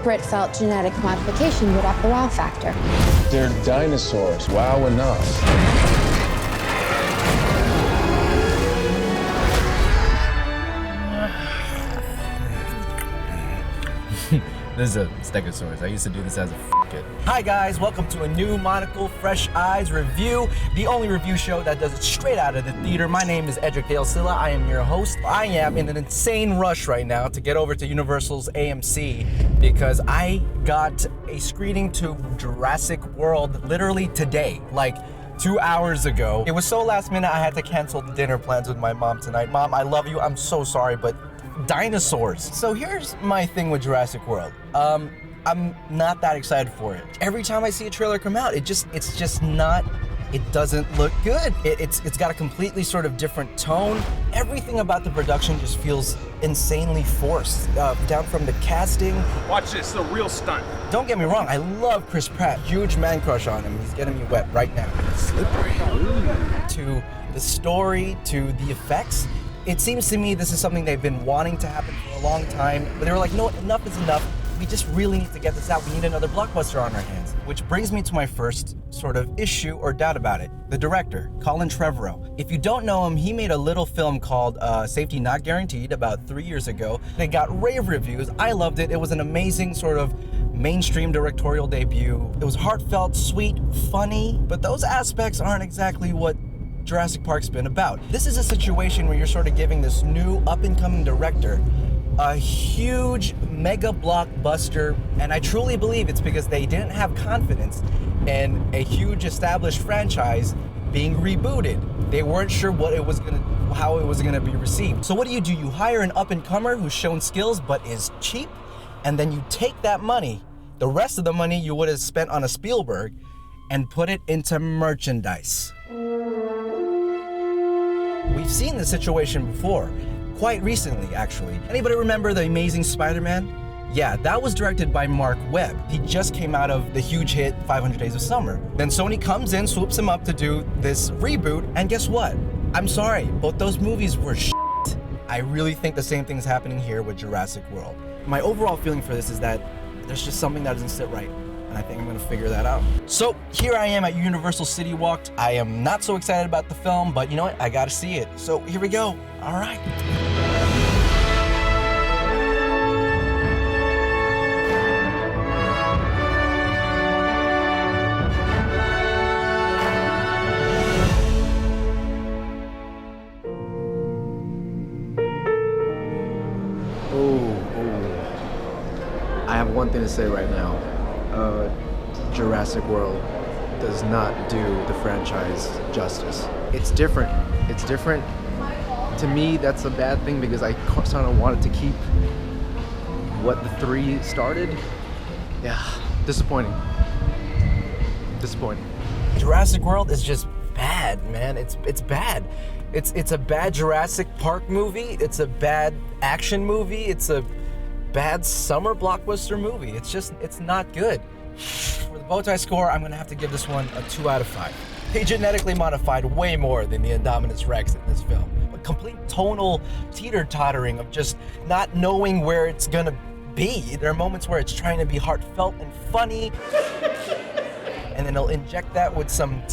Britt felt genetic modification would up the wow factor. They're dinosaurs. Wow enough. This is a Stegosaurus. I used to do this as a kid. Hi guys, welcome to a new Monocle Fresh Eyes review, the only review show that does it straight out of the theater. My name is Edricdale. I am your host. I am in an insane rush right now to get over to Universal's AMC because I got a screening to Jurassic World literally today, like 2 hours ago. It was so last minute I had to cancel the dinner plans with my mom tonight. Mom, I love you. I'm so sorry, but dinosaurs. So here's my thing with Jurassic World. I'm not that excited for it. Every time I see a trailer come out, it doesn't look good. It's got a completely sort of different tone. Everything about the production just feels insanely forced, down from the casting. Watch this, a real stunt. Don't get me wrong, I love Chris Pratt. Huge man crush on him. He's getting me wet right now. Slippery. To the story, to the effects, it seems to me this is something they've been wanting to happen for a long time, but they were like, no, enough is enough. We just really need to get this out. We need another blockbuster on our hands. Which brings me to my first sort of issue or doubt about it. The director, Colin Trevorrow. If you don't know him, he made a little film called Safety Not Guaranteed about 3 years ago. It got rave reviews. I loved it. It was an amazing sort of mainstream directorial debut. It was heartfelt, sweet, funny, but those aspects aren't exactly what Jurassic Park's been about. This is a situation where you're sort of giving this new up-and-coming director a huge mega blockbuster, and I truly believe it's because they didn't have confidence in a huge established franchise being rebooted. They weren't sure how it was gonna be received. So what do? You hire an up-and-comer who's shown skills but is cheap, and then you take that money, the rest of the money you would have spent on a Spielberg, and put it into merchandise. We've seen this situation before. Quite recently, actually. Anybody remember The Amazing Spider-Man? Yeah, that was directed by Mark Webb. He just came out of the huge hit 500 Days of Summer. Then Sony comes in, swoops him up to do this reboot, and guess what? I'm sorry, both those movies were shit. I really think the same thing's happening here with Jurassic World. My overall feeling for this is that there's just something that doesn't sit right, and I think I'm gonna figure that out. So here I am at Universal City Walk. I am not so excited about the film, but you know what? I gotta see it. So here we go. All right. I have one thing to say right now. Jurassic World does not do the franchise justice. It's different. It's different. To me, that's a bad thing because I kind of wanted to keep what the three started. Yeah, disappointing. Disappointing. Jurassic World is just bad, man. It's bad. It's a bad Jurassic Park movie. It's a bad action movie. It's a bad summer blockbuster movie. It's not good. For the bowtie score, I'm gonna have to give this one a 2 out of 5. They genetically modified way more than the Indominus Rex in this film. A complete tonal teeter-tottering of just not knowing where it's gonna be. There are moments where it's trying to be heartfelt and funny, and then they'll inject that with some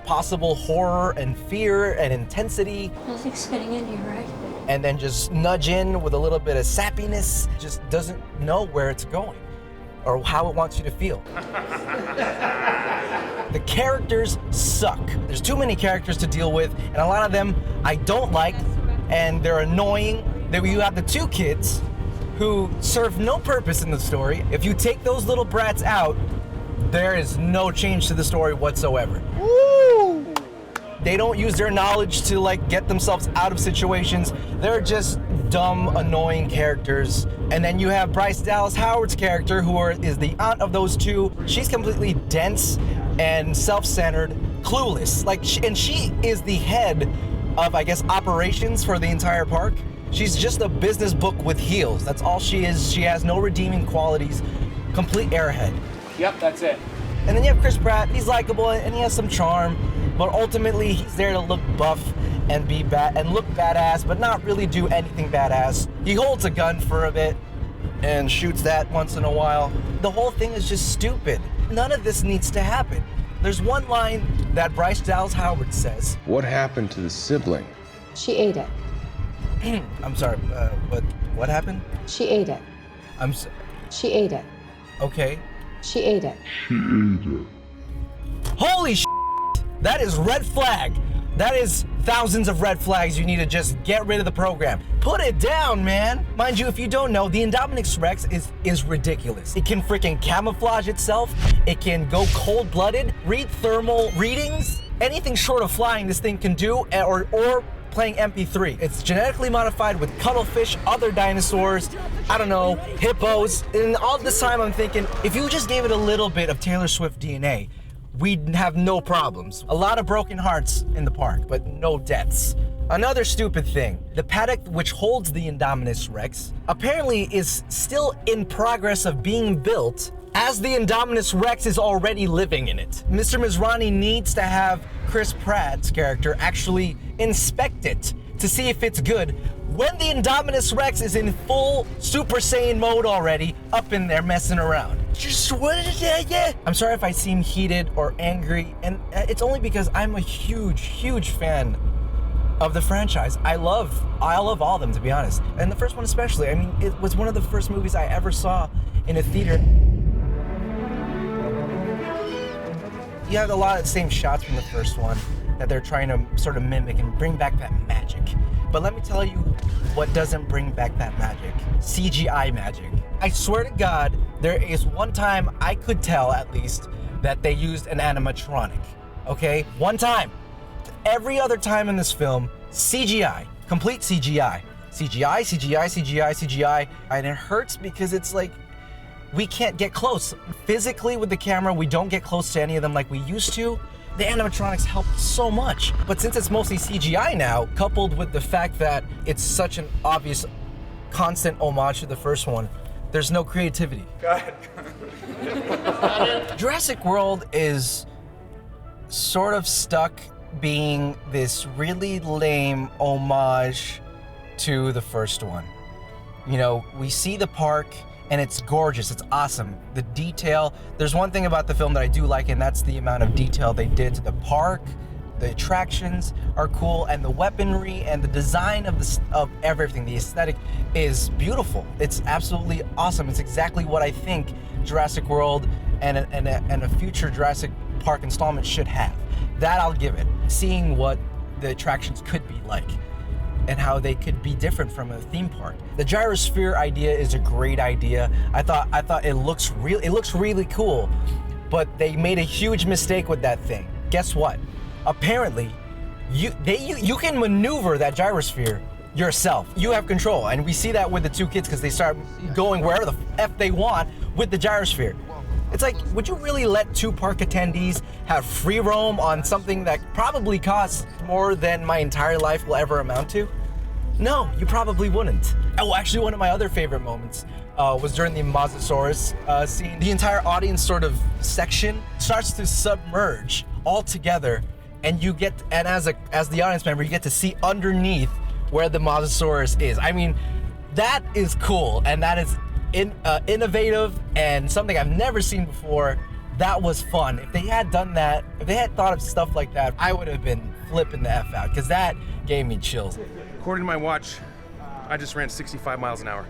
possible horror and fear and intensity. Nothing's getting in here, right? And then just nudge in with a little bit of sappiness. Just doesn't know where it's going or how it wants you to feel. The characters suck. There's too many characters to deal with, and a lot of them I don't like, and they're annoying. Then you have the two kids who serve no purpose in the story. If you take those little brats out, there is no change to the story whatsoever. Woo! They don't use their knowledge to get themselves out of situations. They're just dumb, annoying characters. And then you have Bryce Dallas Howard's character, is the aunt of those two. She's completely dense and self-centered, clueless. And she is the head of, I guess, operations for the entire park. She's just a business book with heels. That's all she is. She has no redeeming qualities. Complete airhead. Yep, that's it. And then you have Chris Pratt. He's likable and he has some charm, but ultimately he's there to look buff and be look badass, but not really do anything badass. He holds a gun for a bit, and shoots that once in a while. The whole thing is just stupid. None of this needs to happen. There's one line that Bryce Dallas Howard says. What happened to the sibling? She ate it. I'm sorry, what happened? She ate it. She ate it. Okay. She ate it. Holy sh**! That is red flag. That is thousands of red flags. You need to just get rid of the program. Put it down, man. Mind you, if you don't know, the Indominus Rex is ridiculous. It can freaking camouflage itself. It can go cold-blooded, read thermal readings. Anything short of flying, this thing can do, or playing MP3. It's genetically modified with cuttlefish, other dinosaurs, I don't know, hippos. And all this time I'm thinking, if you just gave it a little bit of Taylor Swift DNA, we'd have no problems. A lot of broken hearts in the park, but no deaths. Another stupid thing, the paddock which holds the Indominus Rex apparently is still in progress of being built as the Indominus Rex is already living in it. Mr. Mizrani needs to have Chris Pratt's character actually inspect it to see if it's good when the Indominus Rex is in full Super Saiyan mode already up in there messing around. Just what is that? Yeah. I'm sorry if I seem heated or angry, and it's only because I'm a huge fan of the franchise. I love all of them, to be honest. And the first one especially. I mean, it was one of the first movies I ever saw in a theater. You have a lot of the same shots from the first one that they're trying to sort of mimic and bring back that magic. But let me tell you what doesn't bring back that magic. CGI magic. I swear to God, there is one time I could tell at least that they used an animatronic, okay? One time. Every other time in this film, CGI, complete CGI. CGI, and it hurts because it's like, we can't get close. Physically with the camera, we don't get close to any of them like we used to. The animatronics help so much. But since it's mostly CGI now, coupled with the fact that it's such an obvious, constant homage to the first one, there's no creativity. Go ahead. Jurassic World is sort of stuck being this really lame homage to the first one. You know, we see the park, and it's gorgeous, it's awesome. The detail, there's one thing about the film that I do like, and that's the amount of detail they did to the park. The attractions are cool, and the weaponry and the design of everything, the aesthetic is beautiful. It's absolutely awesome. It's exactly what I think Jurassic World and a future Jurassic Park installment should have. That I'll give it. Seeing what the attractions could be like, and how they could be different from a theme park. The gyrosphere idea is a great idea. I thought it looks really cool, but they made a huge mistake with that thing. Guess what? Apparently, you can maneuver that gyrosphere yourself. You have control, and we see that with the two kids because they start going wherever the F they want with the gyrosphere. It's like, would you really let two park attendees have free roam on something that probably costs more than my entire life will ever amount to? No, you probably wouldn't. Oh, actually, one of my other favorite moments was during the Mosasaurus scene. The entire audience sort of section starts to submerge all together, and you get, and as the audience member, you get to see underneath where the Mosasaurus is. I mean, that is cool, and that is innovative and something I've never seen before. That was fun. If they had done that, if they had thought of stuff like that, I would have been flipping the F out, because that gave me chills. According to my watch, I just ran 65 miles an hour.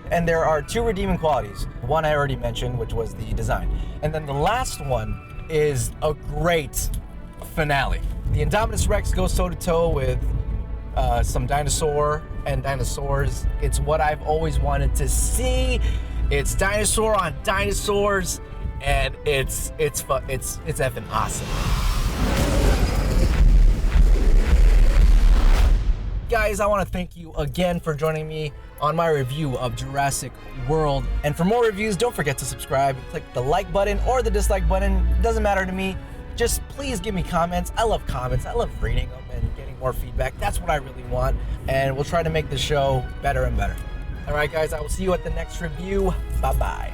And there are two redeeming qualities. One I already mentioned, which was the design. And then the last one is a great finale. The Indominus Rex goes toe-to-toe with some dinosaur and dinosaurs. It's what I've always wanted to see. It's dinosaur on dinosaurs, and it's effing awesome. Guys, I want to thank you again for joining me on my review of Jurassic World. And for more reviews, don't forget to subscribe. Click the like button or the dislike button. It doesn't matter to me. Just please give me comments. I love comments. I love reading them and getting more feedback. That's what I really want. And we'll try to make the show better and better. All right, guys, I will see you at the next review. Bye-bye.